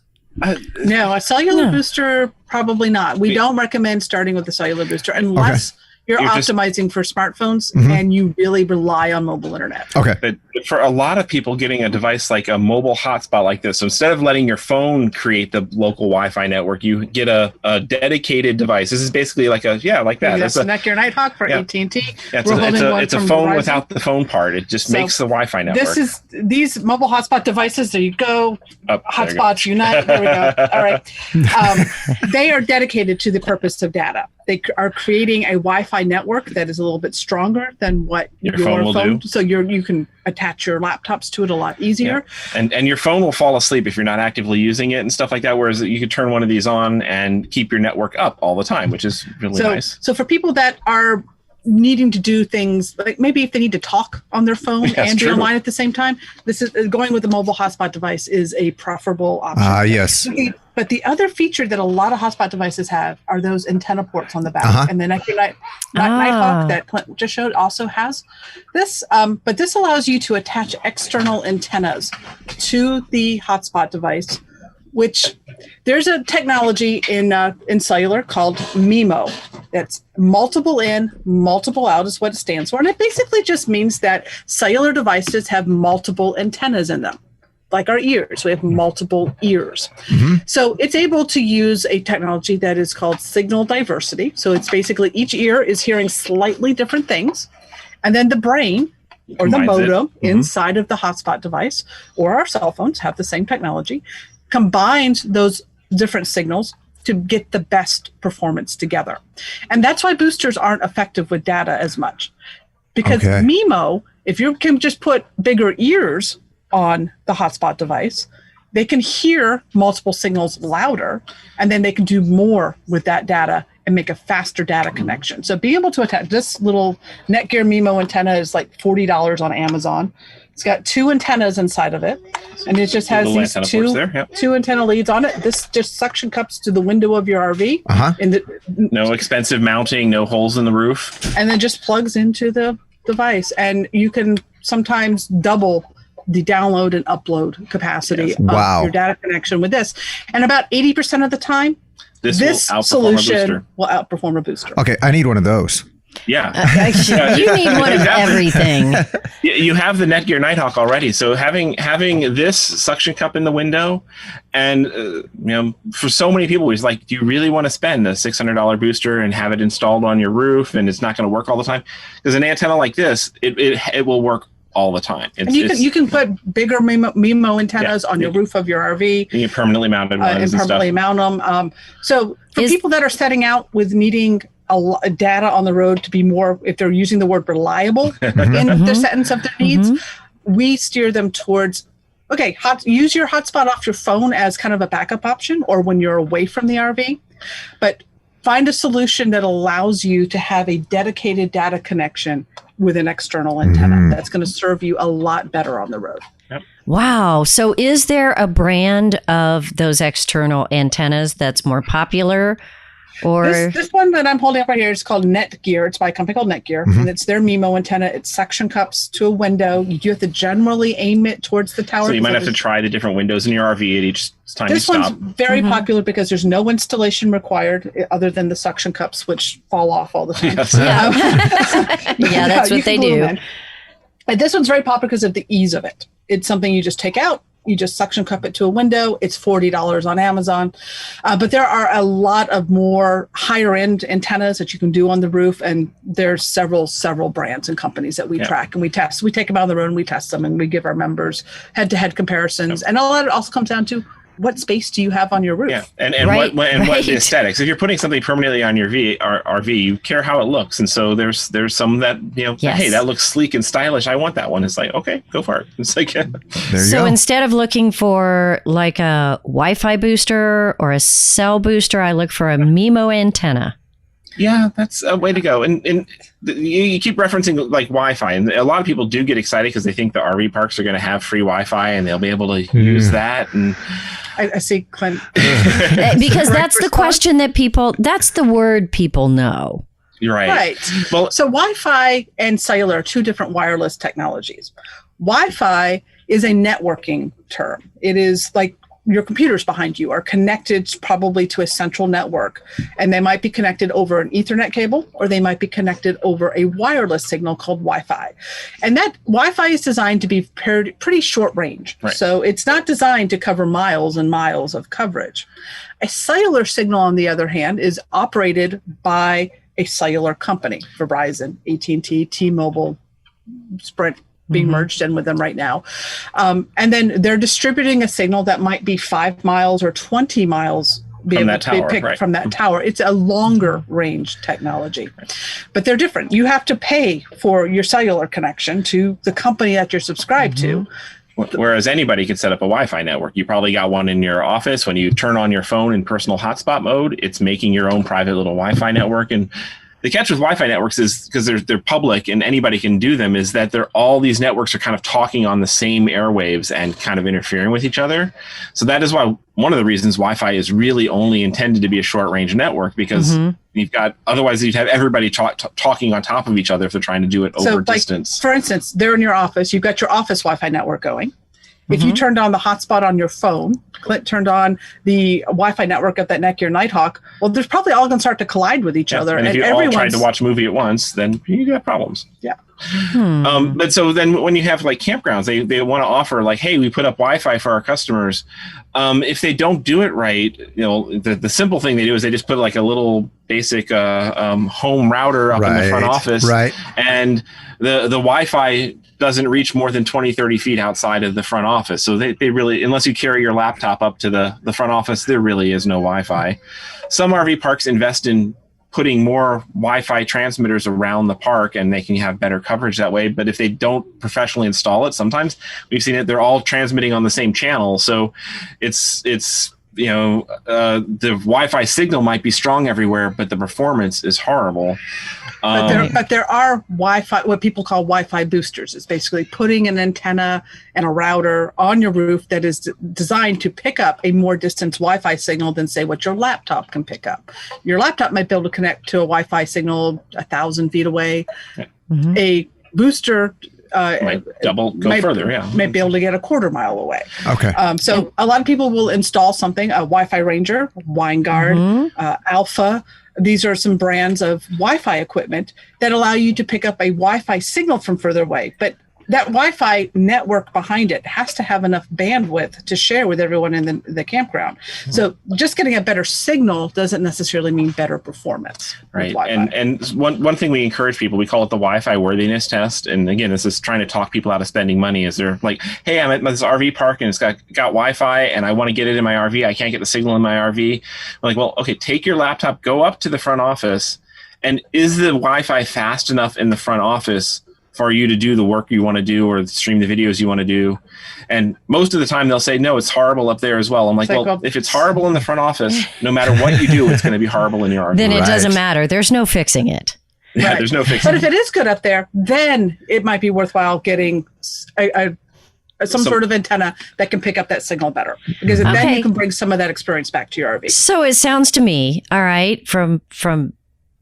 No, a cellular booster, probably not. We don't recommend starting with a cellular booster unless you're optimizing for smartphones and you really rely on mobile internet. Okay. But for a lot of people, getting a device like a mobile hotspot like this, so instead of letting your phone create the local Wi-Fi network, you get a dedicated device. This is basically like that. Maybe that's a Netgear Nighthawk for AT&T. It's a phone Verizon. without the phone part. It just makes the Wi-Fi network. These mobile hotspot devices. There you go. Hotspots unite. There we go. All right. They are dedicated to the purpose of data. They are creating a Wi-Fi network that is a little bit stronger than what your phone will do. So you can attach your laptops to it a lot easier. Yeah. And your phone will fall asleep if you're not actively using it and stuff like that. Whereas you could turn one of these on and keep your network up all the time, which is really nice. So for people that are needing to do things like maybe if they need to talk on their phone and be online at the same time, this is going with a mobile hotspot device is a preferable option. Yes. But the other feature that a lot of hotspot devices have are those antenna ports on the back. And the Nighthawk that Clint just showed also has this. But this allows you to attach external antennas to the hotspot device, which there's a technology in cellular called MIMO. That's multiple in, multiple out is what it stands for. And it basically just means that cellular devices have multiple antennas in them. Like our ears, we have multiple ears. So it's able to use a technology that is called signal diversity. So it's basically each ear is hearing slightly different things. And then the brain or the modem inside of the hotspot device or our cell phones have the same technology, combines those different signals to get the best performance together. And that's why boosters aren't effective with data as much. Because MIMO, if you can just put bigger ears on the hotspot device, they can hear multiple signals louder, and then they can do more with that data and make a faster data connection. So being able to attach this little Netgear MIMO antenna is like $40 on Amazon. It's got 2 antennas inside of it, and it just has these two antenna leads on it. This just suction cups to the window of your RV. No expensive mounting, no holes in the roof. And then just plugs into the device, and you can sometimes double the download and upload capacity of your data connection with this. And about 80% of the time, this solution will outperform a booster. Okay, I need one of those. Yeah. You need one of everything. You have the Netgear Nighthawk already. So having this suction cup in the window, and for so many people, it's like, do you really want to spend a $600 booster and have it installed on your roof, and it's not going to work all the time? Because an antenna like this, it will work all the time. You can put bigger MIMO antennas on your roof of your RV. You can permanently mounted ones and permanently mount them. So for people that are setting out with needing a data on the road to be more, if they're using the word reliable in the sentence of their needs, we steer them towards, use your hotspot off your phone as kind of a backup option or when you're away from the RV. But find a solution that allows you to have a dedicated data connection with an external antenna. That's going to serve you a lot better on the road. Wow. So is there a brand of those external antennas that's more popular? Or this one that I'm holding up right here is called Netgear. It's by a company called Netgear, and it's their MIMO antenna. It's suction cups to a window. You do have to generally aim it towards the tower. So you might have to try the different windows in your RV at each time you stop. This one's very popular because there's no installation required other than the suction cups, which fall off all the time. That's what they do. And this one's very popular because of the ease of it. It's something you just take out, You just suction cup it to a window. It's $40 on Amazon. But there are a lot of more higher end antennas that you can do on the roof. And there's several brands and companies that we track and we test. We take them out on the road and we test them and we give our members head-to-head comparisons. And all that also comes down to what space do you have on your roof? Yeah, and what the aesthetics. If you're putting something permanently on your RV, you care how it looks, and so there's some that hey, that looks sleek and stylish. I want that one. It's like, okay, go for it. It's like there you so go. Instead of looking for like a Wi-Fi booster or a cell booster, I look for a MIMO antenna. Yeah, that's a way to go. And you keep referencing like Wi-Fi, and a lot of people do get excited because they think the RV parks are going to have free Wi-Fi and they'll be able to use that. And I see Clint. Because that's the question that's the word people know. You're right. Right. Well, so Wi-Fi and cellular are two different wireless technologies. Wi-Fi is a networking term. It is like your computers behind you are connected probably to a central network, and they might be connected over an Ethernet cable, or they might be connected over a wireless signal called Wi-Fi. And that Wi-Fi is designed to be pretty short range. Right. So it's not designed to cover miles and miles of coverage. A cellular signal, on the other hand, is operated by a cellular company, Verizon, AT&T, T-Mobile, Sprint, being merged in with them right now. And then they're distributing a signal that might be 5 miles or 20 miles from that tower, from that tower. It's a longer range technology, but they're different. You have to pay for your cellular connection to the company that you're subscribed to. Whereas anybody could set up a Wi-Fi network. You probably got one in your office. When you turn on your phone in personal hotspot mode, it's making your own private little Wi-Fi network. And the catch with Wi-Fi networks is, because they're public and anybody can do them, is that all these networks are kind of talking on the same airwaves and kind of interfering with each other. So that is why one of the reasons Wi-Fi is really only intended to be a short range network, because otherwise you'd have everybody talking on top of each other if they're trying to do it over distance. For instance, they're in your office, you've got your office Wi-Fi network going. If you turned on the hotspot on your phone, Clint turned on the Wi-Fi network at that Netgear Nighthawk, well, there's probably all going to start to collide with each other. And if you all tried to watch a movie at once, then you got problems. Yeah. But so then when you have like campgrounds, they want to offer like, hey, we put up Wi-Fi for our customers. If they don't do it right, the simple thing they do is they just put like a little basic home router up in the front office. Right. And the Wi-Fi doesn't reach more than 20, 30 feet outside of the front office. So they really, unless you carry your laptop up to the front office, there really is no Wi-Fi. Some RV parks invest in putting more Wi-Fi transmitters around the park, and they can have better coverage that way. But if they don't professionally install it, sometimes we've seen it, they're all transmitting on the same channel. So it's the Wi-Fi signal might be strong everywhere, but the performance is horrible. But there are Wi-Fi, what people call Wi-Fi boosters. It's basically putting an antenna and a router on your roof that is designed to pick up a more distant Wi-Fi signal than, say, what your laptop can pick up. Your laptop might be able to connect to a Wi-Fi signal 1,000 feet away. A booster might further, might be able to get a 1/4 mile away. Okay. So a lot of people will install something, a Wi-Fi Ranger, WineGuard, Alpha. These are some brands of Wi-Fi equipment that allow you to pick up a Wi-Fi signal from further away. But that Wi-Fi network behind it has to have enough bandwidth to share with everyone in the campground. So just getting a better signal doesn't necessarily mean better performance. Right. And one thing we encourage people, we call it the Wi-Fi worthiness test. And again, this is trying to talk people out of spending money. Is they're like, hey, I'm at this RV park and it's got Wi-Fi and I want to get it in my RV. I can't get the signal in my RV. I'm like, well, okay, take your laptop, go up to the front office, and is the Wi-Fi fast enough in the front office for you to do the work you want to do or stream the videos you want to do? And most of the time they'll say, no, it's horrible up there as well. I'm like, well, if it's horrible in the front office, no matter what you do, it's going to be horrible in your RV. Then it doesn't matter. There's no fixing it. Yeah, there's no fixing it. But if it is good up there, then it might be worthwhile getting some sort of antenna that can pick up that signal better, because then you can bring some of that experience back to your RV. So it sounds to me, all right, from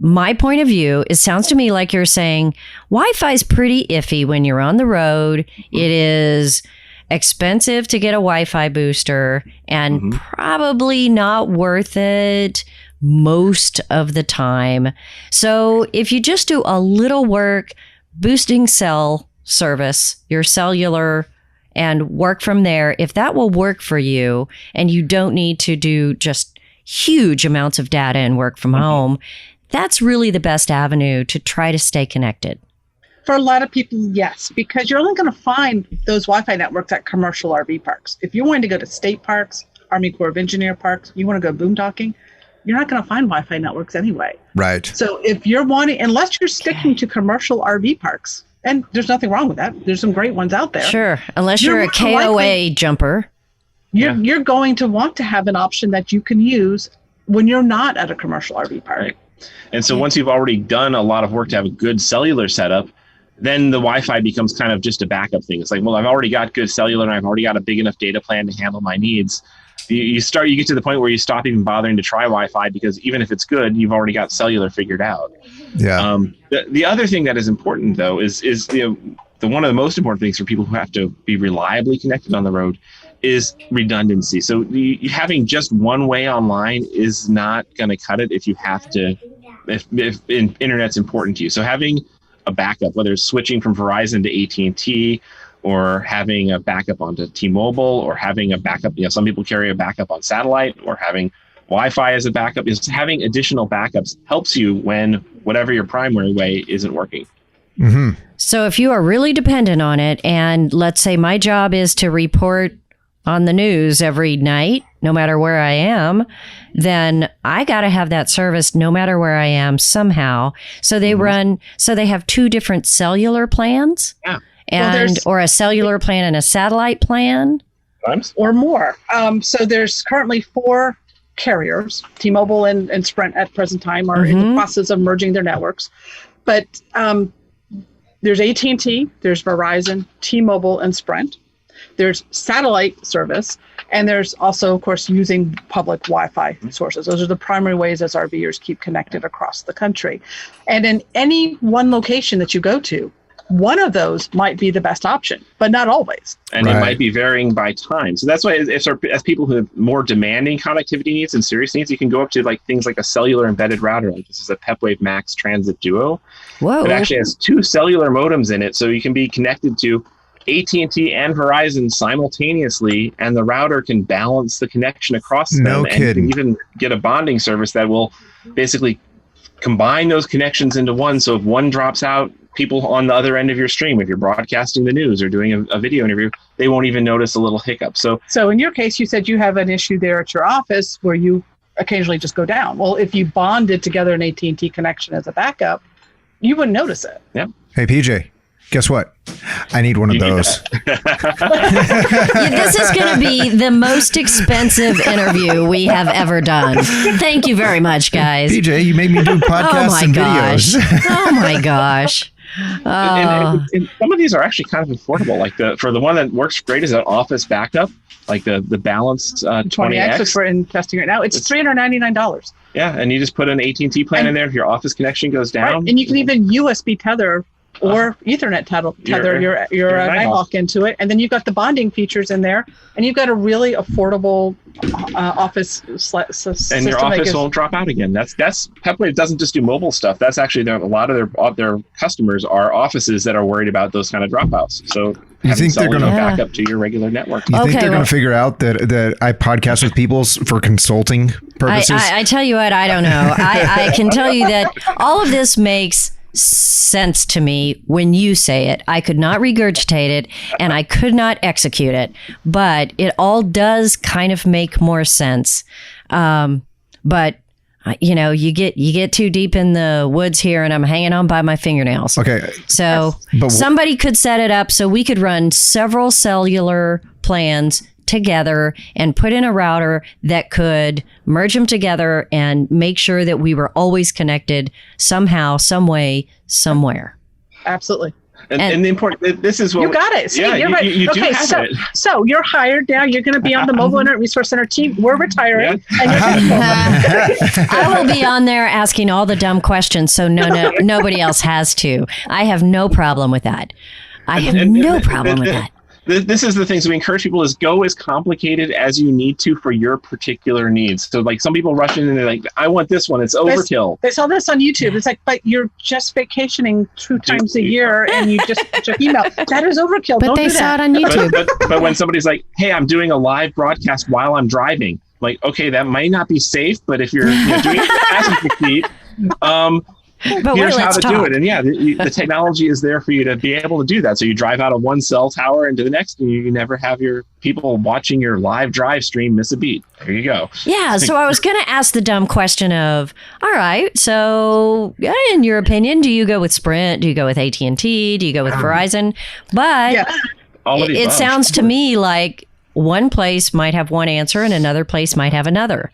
my point of view, it sounds to me like you're saying Wi-Fi is pretty iffy when you're on the road. It is expensive to get a Wi-Fi booster and probably not worth it most of the time. So if you just do a little work boosting cell service, your cellular and work from there. If that will work for you and you don't need to do just huge amounts of data and work from home, that's really the best avenue to try to stay connected. For a lot of people, yes, because you're only going to find those Wi-Fi networks at commercial RV parks. If you're wanting to go to state parks, Army Corps of Engineer parks, you want to go boondocking, you're not going to find Wi-Fi networks anyway. Right. So if you're wanting, unless you're sticking to commercial RV parks, and there's nothing wrong with that. There's some great ones out there. Sure. Unless you're a more KOA likely- jumper. You're going to want to have an option that you can use when you're not at a commercial RV park. Right. And so once you've already done a lot of work to have a good cellular setup, then the Wi-Fi becomes kind of just a backup thing. It's like, well, I've already got good cellular and I've already got a big enough data plan to handle my needs. You get to the point where you stop even bothering to try Wi-Fi because even if it's good, you've already got cellular figured out. Yeah. The other thing that is important though is one of the most important things for people who have to be reliably connected on the road is redundancy. So having just one way online is not going to cut it if you have to, if internet's important to you. So having a backup, whether it's switching from Verizon to AT&T or having a backup onto T-Mobile or having a backup, some people carry a backup on satellite or having Wi-Fi as a backup, is having additional backups helps you when whatever your primary way isn't working. Mm-hmm. So if you are really dependent on it, and let's say my job is to report on the news every night, no matter where I am, then I got to have that service no matter where I am somehow. So they they have two different cellular plans. Yeah. Or a cellular plan and a satellite plan. Or more. So there's currently 4 carriers. T-Mobile and Sprint at present time are in the process of merging their networks. But there's AT&T, there's Verizon, T-Mobile, and Sprint. There's satellite service, and there's also, of course, using public Wi-Fi sources. Those are the primary ways as RVers keep connected across the country. And in any one location that you go to, one of those might be the best option, but not always. And it might be varying by time. So that's why as people who have more demanding connectivity needs and serious needs, you can go up to things like a cellular embedded router. Like this is a Pepwave Max Transit Duo. Whoa. It actually has 2 cellular modems in it. So you can be connected to AT&T and Verizon simultaneously, and the router can balance the connection across them. No kidding. And you can even get a bonding service that will basically combine those connections into one. So if one drops out, people on the other end of your stream, if you're broadcasting the news or doing a video interview, they won't even notice a little hiccup. So in your case, you said you have an issue there at your office where you occasionally just go down. Well, if you bonded together an AT&T connection as a backup, you wouldn't notice it. Yeah. Hey, PJ, guess what? I need one of those. This is going to be the most expensive interview we have ever done. Thank you very much, guys. PJ, you made me do podcasts and gosh. videos. Oh my gosh. and some of these are actually kind of affordable. Like for the one that works great is an office backup, like the balanced 20X. which we're in testing right now. It's $399. Yeah, and you just put an AT&T plan in there if your office connection goes down. Right. And you can even USB tether or Ethernet tether your Nighthawk into it, and then you've got the bonding features in there, and you've got a really affordable office system. And your office won't drop out again. That's Pepwave doesn't just do mobile stuff. That's actually a lot of their customers are offices that are worried about those kind of dropouts. So You think they're going to back up to your regular network? You think they're going to figure out that I podcast with people for consulting purposes? I tell you what, I don't know. I can tell you that all of this makes sense to me when you say it. I could not regurgitate it and I could not execute it, but it all does kind of make more sense. But you get too deep in the woods here and I'm hanging on by my fingernails. Okay. So somebody could set it up so we could run several cellular plans together and put in a router that could merge them together and make sure that we were always connected somehow, some way, somewhere. Absolutely. And the important, this is what you got it. See, yeah, you're right. You do have it. So you're hired now. You're going to be on the Mobile Internet Resource Center team. We're retiring. Yeah. And I will be on there asking all the dumb questions, so nobody else has to. I have no problem with that. I have no problem with that. this is the thing. So we encourage people is go as complicated as you need to for your particular needs. So like some people rush in and they're like, I want this one. It's overkill. They saw this on YouTube. It's like, but you're just vacationing 2 times a year and you just check email. That is overkill. But Don't they do saw that. it on YouTube. But when somebody's like, hey, I'm doing a live broadcast while I'm driving, like, okay, that might not be safe, but if you're doing it in the passenger seat, But here's how let's to talk. do it. And yeah, the technology is there for you to be able to do that. So you drive out of one cell tower into the next, and you never have your people watching your live drive stream miss a beat. There you go. Yeah, so I was going to ask the dumb question of, all right, so in your opinion, do you go with Sprint? Do you go with AT&T? Do you go with Verizon? But Yeah. All of the it above. sounds to me like one place might have one answer and another place might have another,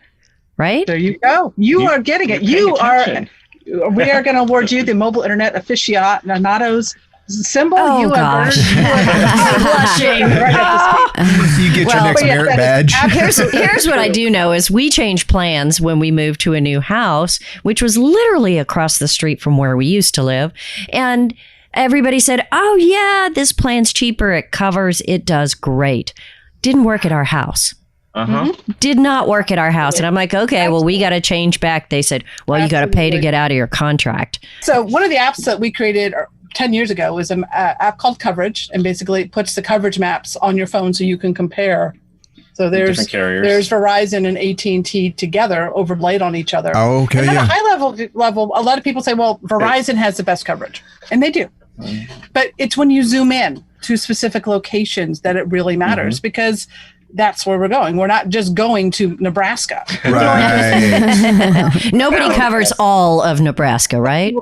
right? There you go. You are getting it. Pay attention. We are going to award you the Mobile Internet Aficionado's symbol. Oh, you gosh. are blushing. Right at this You get Well, your next but yeah, merit that is badge. Here's what I do know is we changed plans when we moved to a new house, which was literally across the street from where we used to live. And everybody said, oh, yeah, this plan's cheaper. It covers. It does great. Didn't work at our house. Uh-huh. Did not work at our house. And I'm like, okay, well, we got to change back. They said, well, you got to pay to get out of your contract. So one of the apps that we created 10 years ago was an app called Coverage, and basically it puts the coverage maps on your phone so you can compare. So there's Different carriers. there's Verizon and AT&T together overlaid on each other. Oh, okay, And at yeah. a high level, a lot of people say, well, Verizon has the best coverage, and they do. But it's when you zoom in to specific locations that it really matters, because that's where we're going. We're not just going to Nebraska. Right. Nobody covers all of Nebraska, right?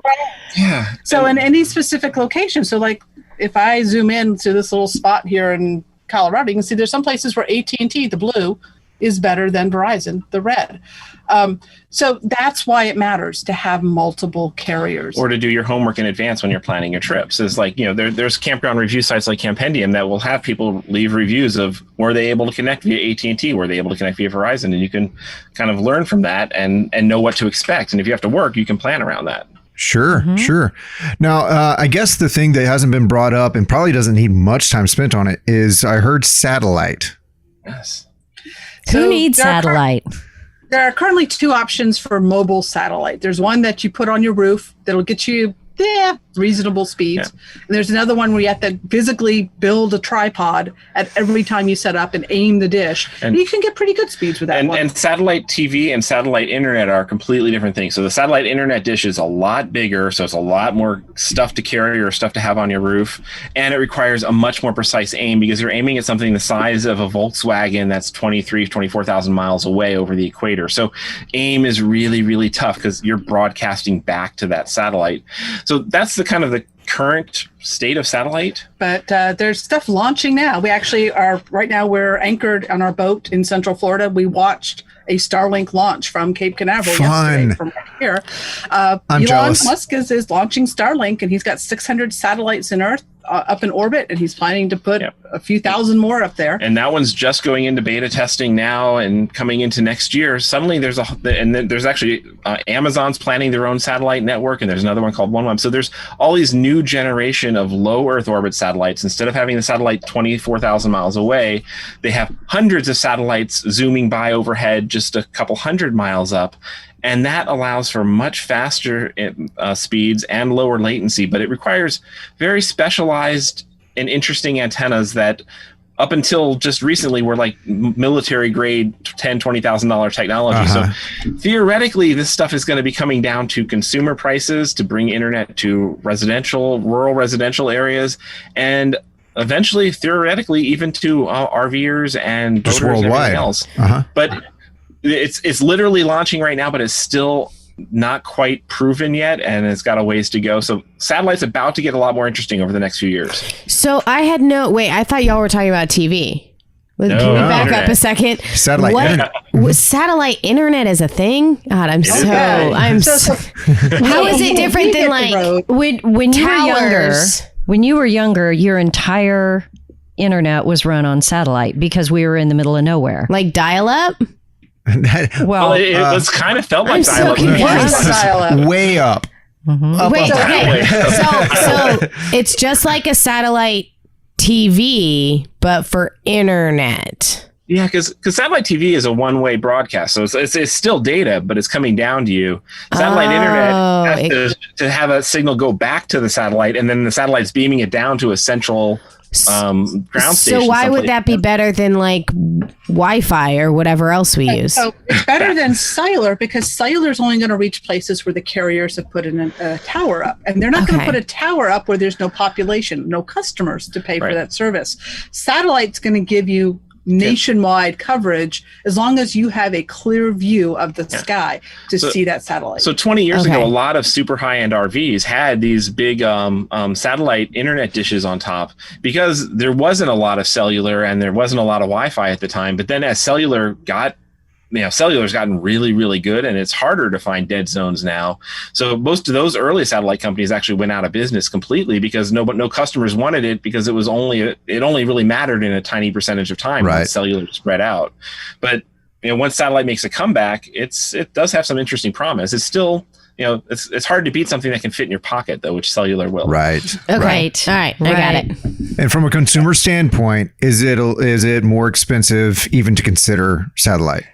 Yeah. So in any specific location, so like if I zoom in to this little spot here in Colorado, you can see there's some places where AT&T, the blue, is better than Verizon, the red. So that's why it matters to have multiple carriers. Or to do your homework in advance when you're planning your trips. Is like, there's campground review sites like Campendium that will have people leave reviews of were they able to connect via AT&T, were they able to connect via Verizon, and you can kind of learn from that and know what to expect. And if you have to work, you can plan around that. Sure, sure. Now, I guess the thing that hasn't been brought up and probably doesn't need much time spent on it is I heard satellite. Yes. Who So needs there are satellite? There are currently 2 options for mobile satellite. There's one that you put on your roof that'll get you reasonable speeds. And there's another one where you have to physically build a tripod at every time you set up and aim the dish. And you can get pretty good speeds with that one. And satellite TV and satellite internet are completely different things. So the satellite internet dish is a lot bigger, so it's a lot more stuff to carry or stuff to have on your roof, and it requires a much more precise aim because you're aiming at something the size of a Volkswagen that's 24,000 miles away over the equator. So aim is really, really tough because you're broadcasting back to that satellite. So that's the kind of the current state of satellite. But there's stuff launching now. We actually are right now. We're anchored on our boat in Central Florida. We watched a Starlink launch from Cape Canaveral Fun. yesterday from right here. I'm Elon jealous. Musk is launching Starlink, and he's got 600 satellites in Earth up in orbit, and he's planning to put a few thousand more up there. And that one's just going into beta testing now and coming into next year. Suddenly there's there's actually Amazon's planning their own satellite network, and there's another one called OneWeb. So there's all these new generation of low Earth orbit satellites. Instead of having the satellite 24,000 miles away, they have hundreds of satellites zooming by overhead just a couple hundred miles up. And that allows for much faster speeds and lower latency, but it requires very specialized and interesting antennas that up until just recently were like military grade $10,000, $20,000 technology. So theoretically, this stuff is going to be coming down to consumer prices to bring internet to rural residential areas, and eventually, theoretically, even to RVers and Just boaters and worldwide. everything else. Uh-huh. But it's literally launching right now, but it's still not quite proven yet, and it's got a ways to go. So satellite's about to get a lot more interesting over the next few years. So I thought y'all were talking about TV. Can we back up a second? Satellite internet. Was satellite internet is a thing? God, how is it different than like When you were younger, towers? your entire internet was run on satellite because we were in the middle of nowhere. Like dial up? Well, it was kind of felt like I'm so dial-up. confused. Way up. Up, Wait, up, up. okay. So it's just like a satellite TV, but for internet. Yeah, because satellite TV is a one-way broadcast, so it's still data, but it's coming down to you. Satellite internet has to have a signal go back to the satellite, and then the satellite's beaming it down to a central ground station. So why would that be better than like Wi-Fi or whatever else we use? So it's better than cellular because cellular is only going to reach places where the carriers have put in a tower up, and they're not going to put a tower up where there's no population, no customers to pay for that service. Satellite's going to give you nationwide coverage as long as you have a clear view of the sky to see that satellite. So 20 years ago, a lot of super high-end RVs had these big satellite internet dishes on top because there wasn't a lot of cellular and there wasn't a lot of Wi-Fi at the time. But then as cellular's gotten really, really good, and it's harder to find dead zones now. So most of those early satellite companies actually went out of business completely because no customers wanted it because it only really mattered in a tiny percentage of time when cellular spread out. But once satellite makes a comeback, it does have some interesting promise. It's still it's hard to beat something that can fit in your pocket though, which cellular will. Right. Okay. Right. All right. I got it. And from a consumer standpoint, is it more expensive even to consider satellite?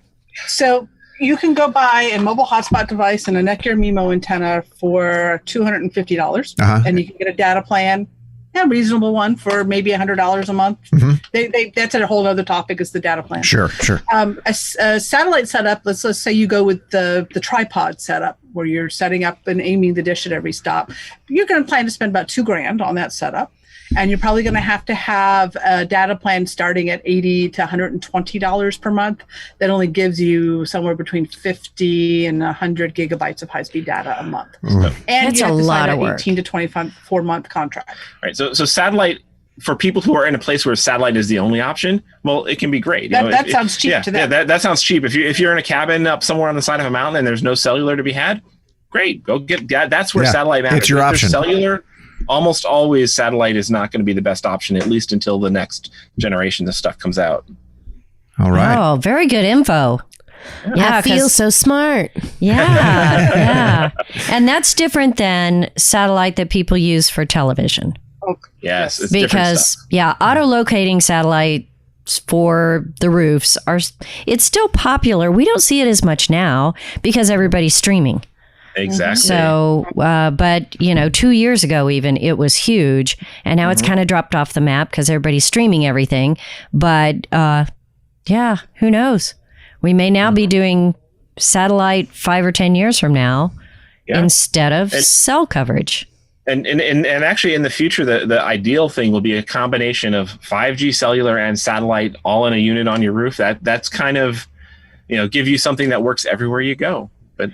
So you can go buy a mobile hotspot device and a Netgear MIMO antenna for $250, and you can get a data plan, a reasonable one for maybe $100 a month. That's a whole other topic is the data plan. Sure. A satellite setup, let's say you go with the tripod setup where you're setting up and aiming the dish at every stop. You're going to plan to spend about $2,000 on that setup. And you're probably going to have a data plan starting at $80 to $120 per month. That only gives you somewhere between 50 and 100 gigabytes of high-speed data a month. And that's you have a to lot sign of an work. 18 to 24-month contract. Right. So satellite, for people who are in a place where satellite is the only option, well, it can be great. That sounds cheap to them. Yeah, that sounds cheap. If you're in a cabin up somewhere on the side of a mountain and there's no cellular to be had, great. Go get that. That's where satellite matters. It's your option. Cellular. Almost always satellite is not going to be the best option, at least until the next generation of stuff comes out. All right. Oh, very good info. Yeah, I feel so smart. Yeah. And that's different than satellite that people use for television. Yes. It's because, auto-locating satellites for the roofs it's still popular. We don't see it as much now because everybody's streaming. Exactly. So, but 2 years ago, even it was huge, and now it's kind of dropped off the map because everybody's streaming everything. But who knows? We may now be doing satellite 5 or 10 years from now instead of cell coverage. And actually, in the future, the ideal thing will be a combination of 5G cellular and satellite all in a unit on your roof. That's kind of give you something that works everywhere you go. But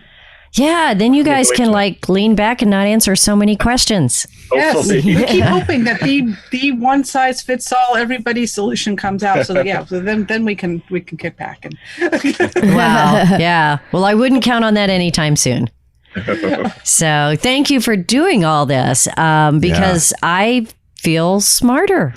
yeah, then you guys can lean back and not answer so many questions. Yes, we keep hoping that the one size fits all everybody solution comes out. So then we can kick back and. Wow. Yeah. Well, I wouldn't count on that anytime soon. So thank you for doing all this because I feel smarter.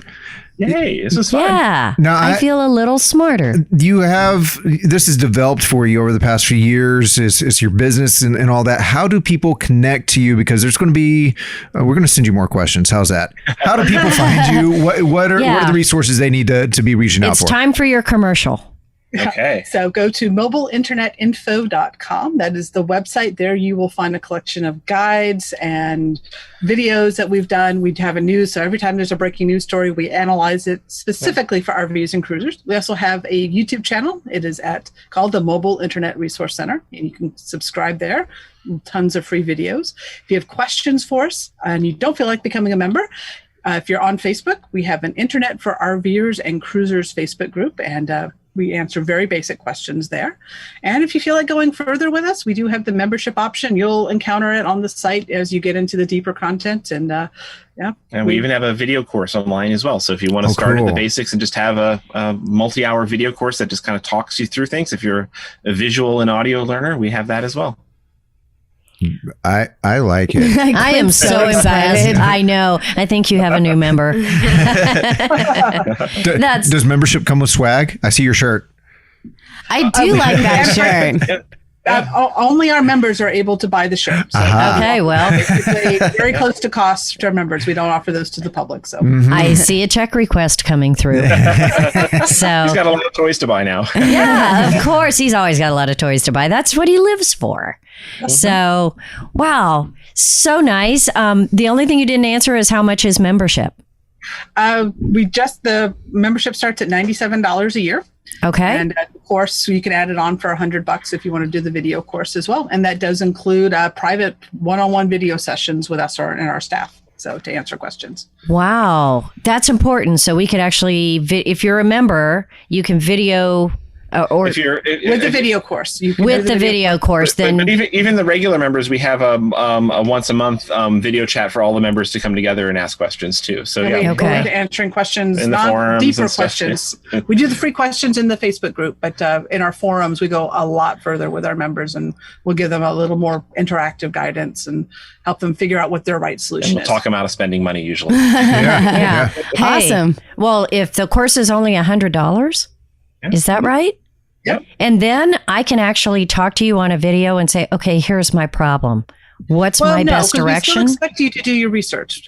Yay, this is fun. Yeah. Now, I feel a little smarter. This is developed for you over the past few years, is your business and all that. How do people connect to you? Because there's going to be, we're going to send you more questions. How's that? How do people find you? What are the resources they need to be reaching out for? It's time for your commercial. Okay. So go to mobileinternetinfo.com. That is the website. There you will find a collection of guides and videos that we've done. We have a news. So every time there's a breaking news story, we analyze it specifically for RVs and cruisers. We also have a YouTube channel. It is called the Mobile Internet Resource Center, and you can subscribe there. Tons of free videos. If you have questions for us and you don't feel like becoming a member, if you're on Facebook, we have an Internet for RVers and Cruisers Facebook group, and we answer very basic questions there. And if you feel like going further with us, we do have the membership option. You'll encounter it on the site as you get into the deeper content. And and we even have a video course online as well. So if you want to start at the basics and just have a multi-hour video course that just kind of talks you through things, if you're a visual and audio learner, we have that as well. I like it. I am so impressed. I know. I think you have a new member. Does membership come with swag? I see your shirt. I do like that shirt. Only our members are able to buy the shirt. So Okay, well, basically very close to cost to our members. We don't offer those to the public. So I see a check request coming through. So He's got a lot of toys to buy now. yeah, of course, he's always got a lot of toys to buy. That's what he lives for. So, wow, so nice. The only thing you didn't answer is how much is membership? the membership starts at $97 a year. Okay. And of course, you can add it on for $100 if you want to do the video course as well. And that does include private one-on-one video sessions with us and our staff. So to answer questions. Wow, that's important. So we could actually, if you're a member, you can video or If you're With the video course. You can with do the video course, but then even the regular members, we have a once a month video chat for all the members to come together and ask questions too. So And we yeah, go Okay. into answering questions, In the not forums deeper and stuff, questions. yeah. We do the free questions in the Facebook group, but in our forums, we go a lot further with our members, and we'll give them a little more interactive guidance and help them figure out what their right and solution we'll is. talk them out of spending money usually. yeah. Hey, Awesome. Well, if the course is only $100, is that right? Yep. And then I can actually talk to you on a video and say, okay, here's my problem. What's my best 'cause direction? We still expect you to do your research.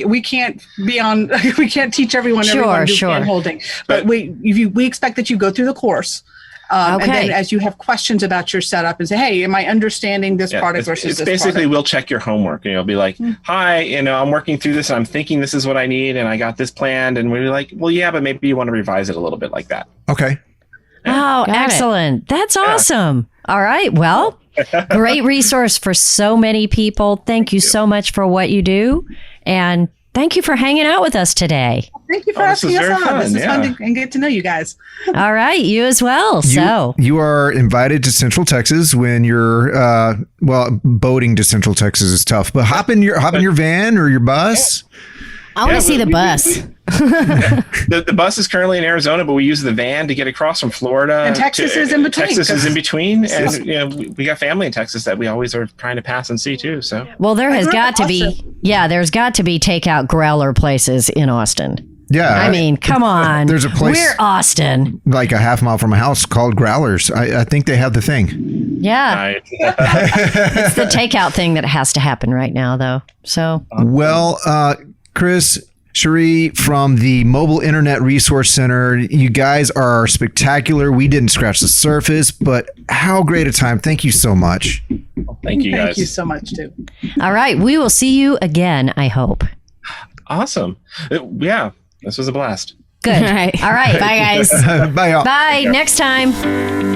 We can't be on. We can't teach everyone. Sure, do sure. hand-holding. But we expect that you go through the course. And Okay. then as you have questions about your setup and say, hey, am I understanding this Yeah, product it's versus this basically product? we'll check your homework. You know, be like, hi, I'm working through this and I'm thinking this is what I need and I got this planned, and we're like, well, yeah, but maybe you want to revise it a little bit like that. Okay. Oh, Got it. excellent. That's awesome. All right. Well, great resource for so many people. Thank you so much for what you do. And thank you for hanging out with us today. Thank you for this was asking us very on. fun, This is fun yeah. to and get to know you guys. All right. You as well. You are invited to Central Texas when you're boating to Central Texas is tough, but hop in your van or your bus. I want to see the we- bus. The bus is currently in Arizona, but we use the van to get across from Florida. And Texas is in between, Texas is in 'cause- between, and we got family in Texas that we always are trying to pass and see too. So Well, there has grew up got to in be, Austin. there's got to be takeout growler places in Austin. Yeah. I mean, come on. There's a place- We're Austin. like a half mile from my house called Growlers. I think they have the thing. Yeah. It's the takeout thing that has to happen right now, though. So, Well, Chris, Cherie from the Mobile Internet Resource Center, you guys are spectacular. We didn't scratch the surface, but how great a time. Thank you so much. thank you guys. Thank you so much, too. all right. We will see you again, I hope. Awesome. Yeah, this was a blast. Good. All right. All right. Bye, guys. Bye, y'all. Bye. Next time.